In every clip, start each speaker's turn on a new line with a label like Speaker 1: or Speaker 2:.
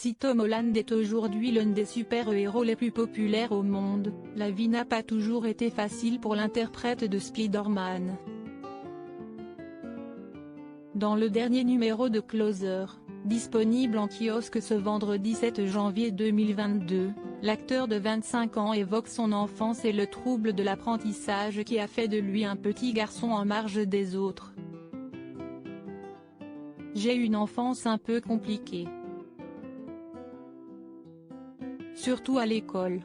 Speaker 1: Si Tom Holland est aujourd'hui l'un des super-héros les plus populaires au monde, la vie n'a pas toujours été facile pour l'interprète de Spider-Man. Dans le dernier numéro de Closer, disponible en kiosque ce vendredi 7 janvier 2022, l'acteur de 25 ans évoque son enfance et le trouble de l'apprentissage qui a fait de lui un petit garçon en marge des autres. J'ai une enfance un peu compliquée. Surtout à l'école.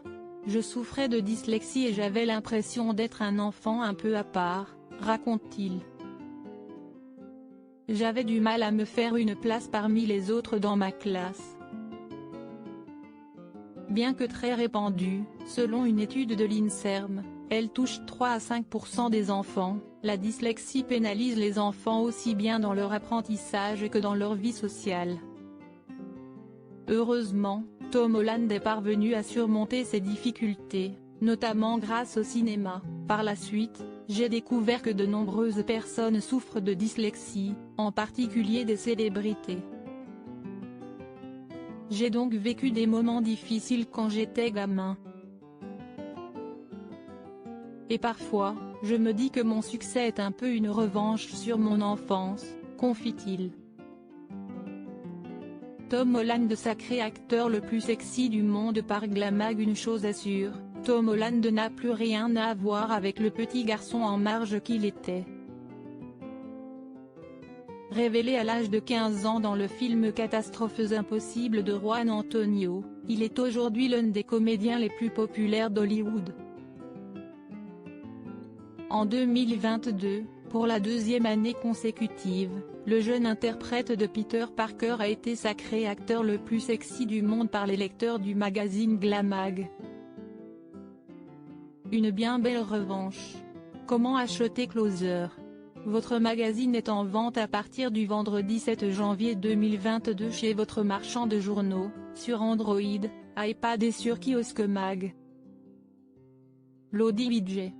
Speaker 1: Je souffrais de dyslexie et j'avais l'impression d'être un enfant un peu à part, raconte-t-il. J'avais du mal à me faire une place parmi les autres dans ma classe. Bien que très répandue, selon une étude de l'INSERM, elle touche 3 à 5% des enfants, la dyslexie pénalise les enfants aussi bien dans leur apprentissage que dans leur vie sociale. Heureusement, Tom Holland est parvenu à surmonter ces difficultés, notamment grâce au cinéma. Par la suite, j'ai découvert que de nombreuses personnes souffrent de dyslexie, en particulier des célébrités. J'ai donc vécu des moments difficiles quand j'étais gamin. Et parfois, je me dis que mon succès est un peu une revanche sur mon enfance, confie-t-il. Tom Holland, sacré acteur le plus sexy du monde par Glamag. Une chose est sûre, Tom Holland n'a plus rien à voir avec le petit garçon en marge qu'il était. Révélé à l'âge de 15 ans dans le film Catastrophes impossibles de Juan Antonio, il est aujourd'hui l'un des comédiens les plus populaires d'Hollywood. En 2022, pour la deuxième année consécutive, le jeune interprète de Peter Parker a été sacré acteur le plus sexy du monde par les lecteurs du magazine Glamag. Une bien belle revanche. Comment acheter Closer? Votre magazine est en vente à partir du vendredi 7 janvier 2022 chez votre marchand de journaux, sur Android, iPad et sur Kiosque Mag. Lodi Widget.